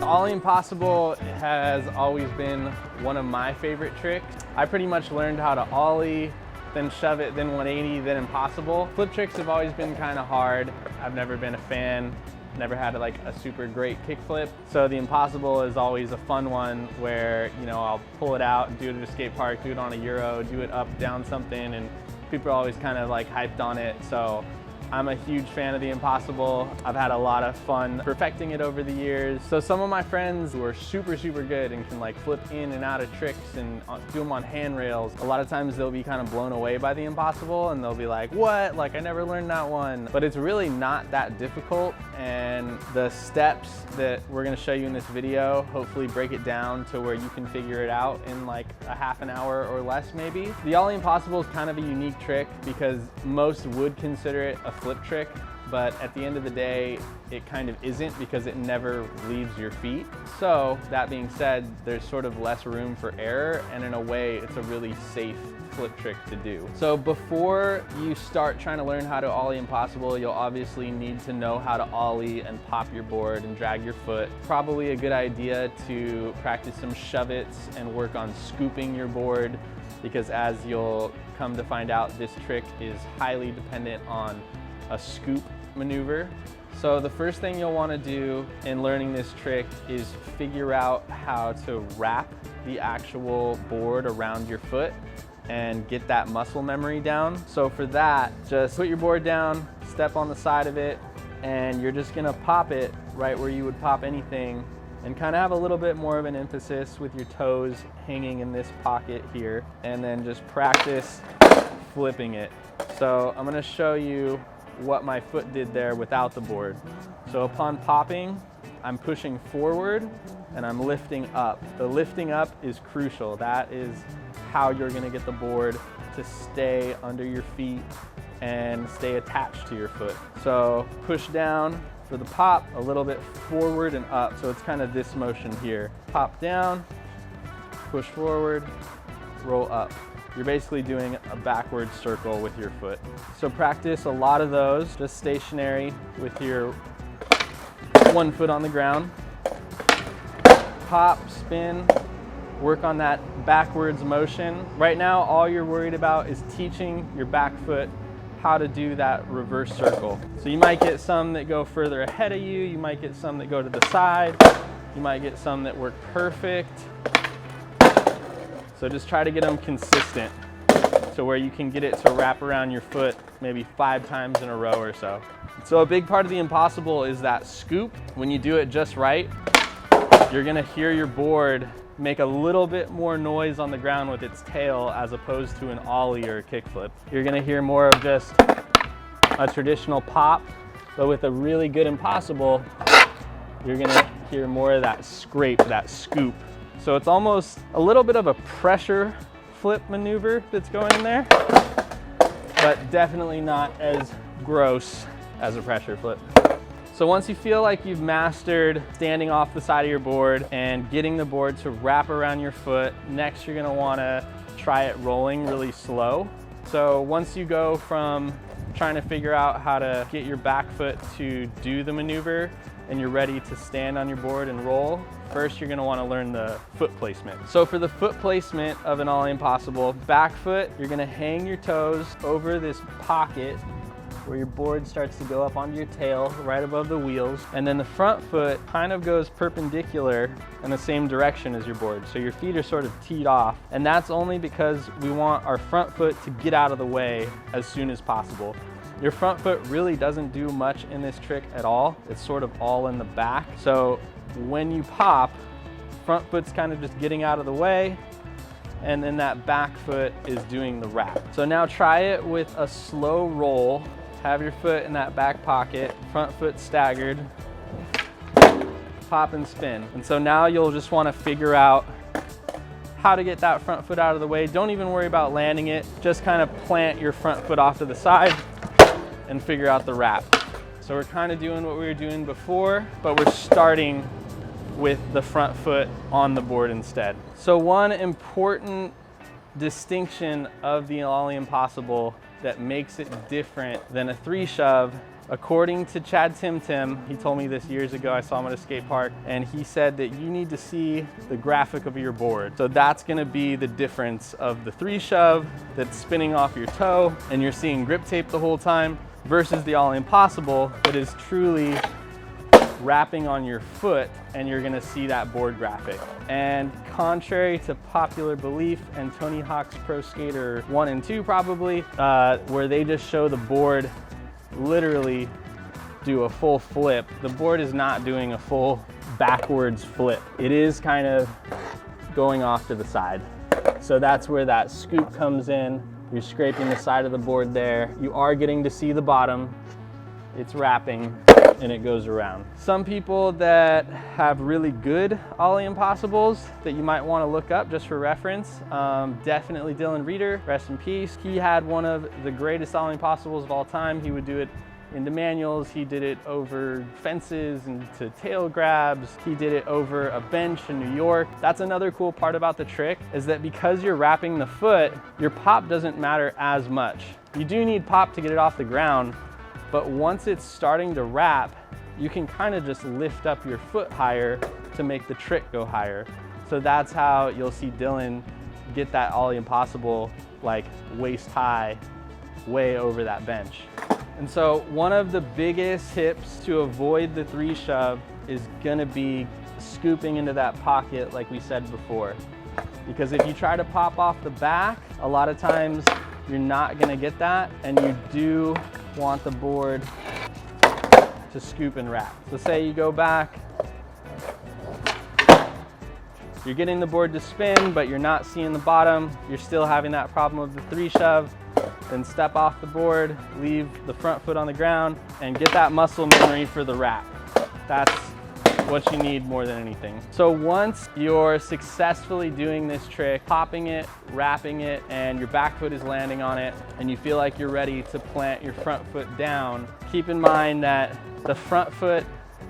Ollie impossible has always been one of my favorite tricks. I pretty much learned how to ollie, then shove it, then 180, then impossible. Flip tricks have always been kind of hard. I've never been a fan, never had like a super great kickflip. So the impossible is always a fun one where, you know, I'll pull it out and do it at a skate park, do it on a Euro, do it up, down something, and people are always kind of like hyped on it. So I'm a huge fan of the impossible. I've had a lot of fun perfecting it over the years. So some of my friends who are super good and can like flip in and out of tricks and do them on handrails, a lot of times they'll be kind of blown away by the impossible and they'll be like, what? Like, I never learned that one. But it's really not that difficult, and the steps that we're gonna show you in this video hopefully break it down to where you can figure it out in like a half an hour or less maybe. The ollie impossible is kind of a unique trick because most would consider it a flip trick, but at the end of the day, it kind of isn't because it never leaves your feet. So that being said, there's sort of less room for error, and in a way, it's a really safe flip trick to do. So before you start trying to learn how to ollie impossible, you'll obviously need to know how to ollie and pop your board and drag your foot. Probably a good idea to practice some shove-its and work on scooping your board, because as you'll come to find out, this trick is highly dependent on a scoop maneuver. So the first thing you'll want to do in learning this trick is figure out how to wrap the actual board around your foot and get that muscle memory down. So for that, just put your board down, step on the side of it, and you're just gonna pop it right where you would pop anything, and kind of have a little bit more of an emphasis with your toes hanging in this pocket here, and then just practice flipping it. So I'm gonna show you what my foot did there without the board. So upon popping, I'm pushing forward and I'm lifting up. The lifting up is crucial. That is how you're gonna get the board to stay under your feet and stay attached to your foot. So push down for the pop, a little bit forward and up. So it's kind of this motion here. Pop down, push forward, roll up. You're basically doing a backward circle with your foot. So practice a lot of those, just stationary with your one foot on the ground. Pop, spin, work on that backwards motion. Right now, all you're worried about is teaching your back foot how to do that reverse circle. So you might get some that go further ahead of you, you might get some that go to the side, you might get some that work perfect. So just try to get them consistent to where you can get it to wrap around your foot maybe 5 times in a row or so. So a big part of the impossible is that scoop. When you do it just right, you're gonna hear your board make a little bit more noise on the ground with its tail as opposed to an ollie or a kickflip. You're gonna hear more of just a traditional pop, but with a really good impossible, you're gonna hear more of that scrape, that scoop. So it's almost a little bit of a pressure flip maneuver that's going in there, but definitely not as gross as a pressure flip. So once you feel like you've mastered standing off the side of your board and getting the board to wrap around your foot, next you're gonna wanna try it rolling really slow. So once you go from trying to figure out how to get your back foot to do the maneuver and you're ready to stand on your board and roll, first you're gonna wanna learn the foot placement. So for the foot placement of an ollie impossible, back foot, you're gonna hang your toes over this pocket where your board starts to go up onto your tail right above the wheels, and then the front foot kind of goes perpendicular in the same direction as your board. So your feet are sort of teed off, and that's only because we want our front foot to get out of the way as soon as possible. Your front foot really doesn't do much in this trick at all. It's sort of all in the back. So when you pop, front foot's kind of just getting out of the way, and then that back foot is doing the wrap. So now try it with a slow roll. Have your foot in that back pocket, front foot staggered, pop and spin. And so now you'll just want to figure out how to get that front foot out of the way. Don't even worry about landing it. Just kind of plant your front foot off to the side and figure out the wrap. So we're kind of doing what we were doing before, but we're starting with the front foot on the board instead. So one important distinction of the ollie impossible that makes it different than a 3 shove, according to Chad Tim, he told me this years ago, I saw him at a skate park, and he said that you need to see the graphic of your board. So that's gonna be the difference of the 3 shove that's spinning off your toe and you're seeing grip tape the whole time versus the ollie impossible that is truly wrapping on your foot and you're gonna see that board graphic. And contrary to popular belief and Tony Hawk's Pro Skater 1 and 2 probably, where they just show the board literally do a full flip, the board is not doing a full backwards flip. It is kind of going off to the side. So that's where that scoop comes in. You're scraping the side of the board there. You are getting to see the bottom. It's wrapping and it goes around. Some people that have really good ollie impossibles that you might want to look up just for reference, definitely Dylan Reeder, rest in peace. He had one of the greatest ollie impossibles of all time. He would do it into manuals, he did it over fences and to tail grabs, he did it over a bench in New York. That's another cool part about the trick, is that because you're wrapping the foot, your pop doesn't matter as much. You do need pop to get it off the ground, but once it's starting to wrap, you can kind of just lift up your foot higher to make the trick go higher. So that's how you'll see Dylan get that ollie impossible like waist high, way over that bench. And so one of the biggest tips to avoid the 3 shove is gonna be scooping into that pocket like we said before. Because if you try to pop off the back, a lot of times you're not gonna get that, and you do want the board to scoop and wrap. So say you go back, you're getting the board to spin, but you're not seeing the bottom, you're still having that problem of the 3 shove, then step off the board, leave the front foot on the ground, and get that muscle memory for the wrap. That's what you need more than anything. So once you're successfully doing this trick, popping it, wrapping it, and your back foot is landing on it, and you feel like you're ready to plant your front foot down, keep in mind that the front foot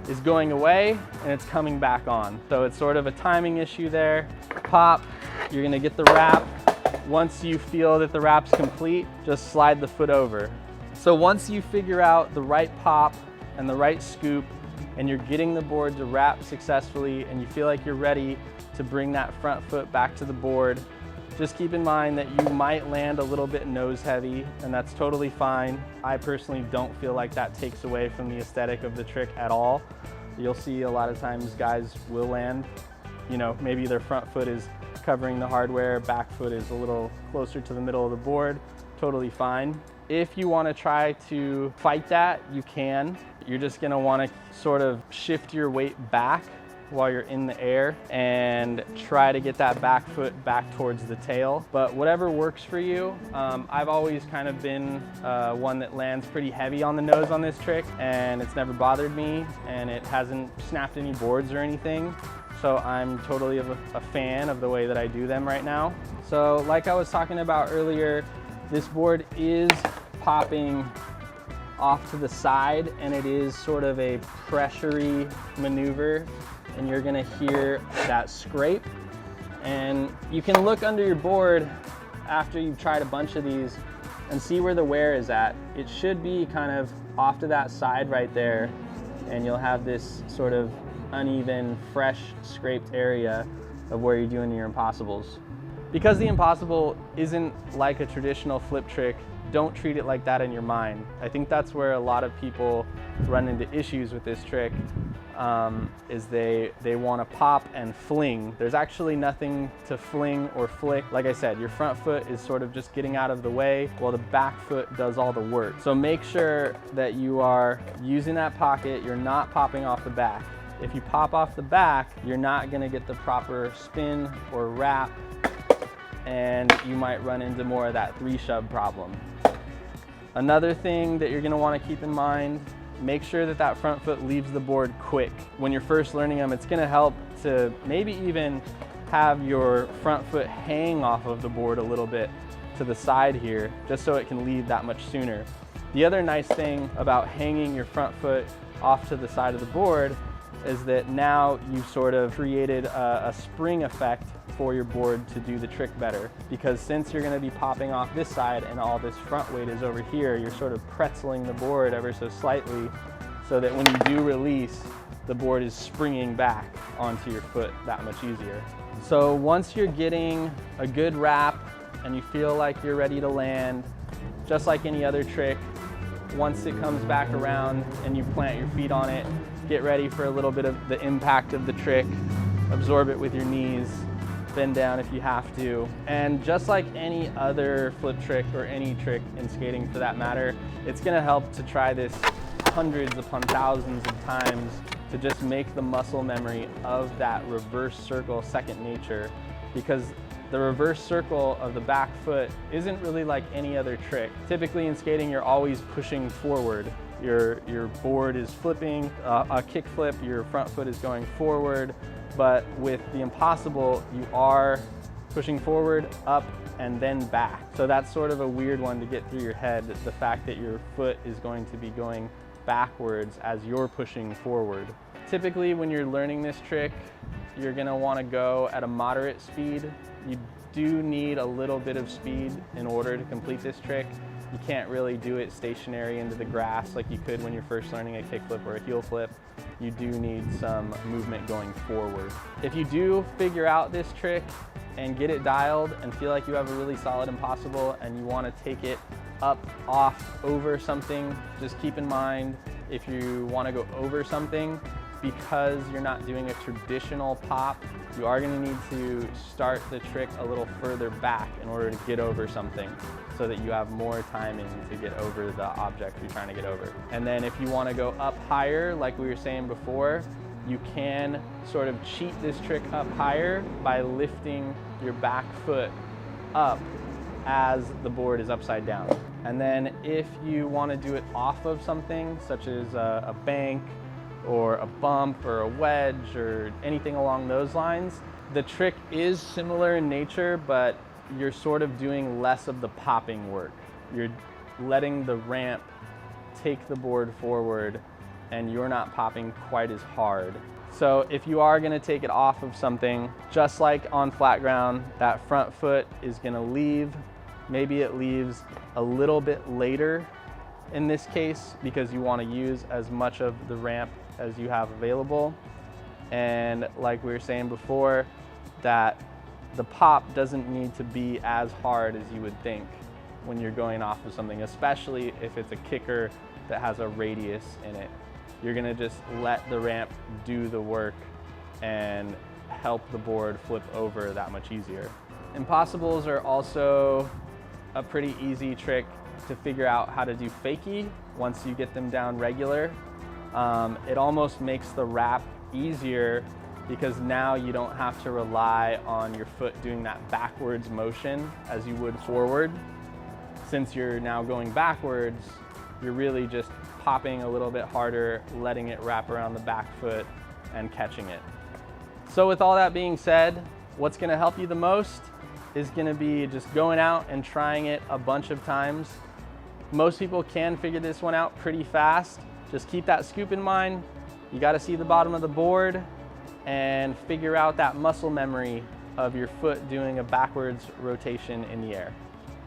is going away and it's coming back on. So it's sort of a timing issue there. Pop, you're gonna get the wrap. Once you feel that the wrap's complete, just slide the foot over. So once you figure out the right pop and the right scoop, and you're getting the board to wrap successfully, and you feel like you're ready to bring that front foot back to the board, just keep in mind that you might land a little bit nose heavy, and that's totally fine. I personally don't feel like that takes away from the aesthetic of the trick at all. You'll see a lot of times guys will land, you know, maybe their front foot is covering the hardware, back foot is a little closer to the middle of the board, totally fine. If you want to try to fight that, you can. You're just going to want to sort of shift your weight back while you're in the air and try to get that back foot back towards the tail. But whatever works for you. I've always kind of been one that lands pretty heavy on the nose on this trick, and it's never bothered me, and it hasn't snapped any boards or anything. So I'm totally a fan of the way that I do them right now. So like I was talking about earlier, this board is popping off to the side, and it is sort of a pressure-y maneuver, and you're gonna hear that scrape. And you can look under your board after you've tried a bunch of these and see where the wear is at. It should be kind of off to that side right there, and you'll have this sort of uneven, fresh, scraped area of where you're doing your impossibles. Because the impossible isn't like a traditional flip trick, don't treat it like that in your mind. I think that's where a lot of people run into issues with this trick, is they want to pop and fling. There's actually nothing to fling or flick. Like I said, your front foot is sort of just getting out of the way while the back foot does all the work. So make sure that you are using that pocket, you're not popping off the back. If you pop off the back, you're not gonna get the proper spin or wrap, and you might run into more of that 3 shove problem. Another thing that you're gonna wanna keep in mind, make sure that that front foot leaves the board quick. When you're first learning them, it's gonna help to maybe even have your front foot hang off of the board a little bit to the side here, just so it can leave that much sooner. The other nice thing about hanging your front foot off to the side of the board is that now you've sort of created a spring effect for your board to do the trick better. Because since you're going to be popping off this side and all this front weight is over here, you're sort of pretzeling the board ever so slightly so that when you do release, the board is springing back onto your foot that much easier. So once you're getting a good wrap and you feel like you're ready to land, just like any other trick, once it comes back around and you plant your feet on it, get ready for a little bit of the impact of the trick, absorb it with your knees, bend down if you have to. And just like any other flip trick or any trick in skating for that matter, it's gonna help to try this hundreds upon thousands of times to just make the muscle memory of that reverse circle second nature, because the reverse circle of the back foot isn't really like any other trick. Typically in skating, you're always pushing forward. Your board is flipping, a kick flip, your front foot is going forward, but with the impossible, you are pushing forward, up, and then back. So that's sort of a weird one to get through your head, the fact that your foot is going to be going backwards as you're pushing forward. Typically when you're learning this trick, you're gonna wanna go at a moderate speed. You do need a little bit of speed in order to complete this trick. You can't really do it stationary into the grass like you could when you're first learning a kick flip or a heel flip. You do need some movement going forward. If you do figure out this trick and get it dialed and feel like you have a really solid impossible and you want to take it up, off, over something, just keep in mind if you want to go over something, because you're not doing a traditional pop, you are going to need to start the trick a little further back in order to get over something so that you have more timing to get over the object you're trying to get over. And then if you want to go up higher, like we were saying before, you can sort of cheat this trick up higher by lifting your back foot up as the board is upside down. And then if you want to do it off of something, such as a bank, or a bump or a wedge or anything along those lines, the trick is similar in nature, but you're sort of doing less of the popping work. You're letting the ramp take the board forward and you're not popping quite as hard. So if you are gonna take it off of something, just like on flat ground, that front foot is gonna leave. Maybe it leaves a little bit later in this case, because you wanna use as much of the ramp as you have available. And like we were saying before, that the pop doesn't need to be as hard as you would think when you're going off of something, especially if it's a kicker that has a radius in it. You're gonna just let the ramp do the work and help the board flip over that much easier. Impossibles are also a pretty easy trick to figure out how to do fakie once you get them down regular. It almost makes the wrap easier because now you don't have to rely on your foot doing that backwards motion as you would forward. Since you're now going backwards, you're really just popping a little bit harder, letting it wrap around the back foot and catching it. So with all that being said, what's gonna help you the most is gonna be just going out and trying it a bunch of times. Most people can figure this one out pretty fast. Just keep that scoop in mind. You got to see the bottom of the board and figure out that muscle memory of your foot doing a backwards rotation in the air.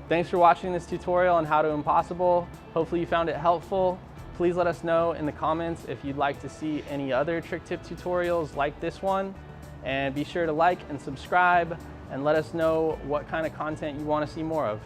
Thanks for watching this tutorial on how to impossible. Hopefully you found it helpful. Please let us know in the comments if you'd like to see any other trick tip tutorials like this one. And be sure to like and subscribe and let us know what kind of content you want to see more of.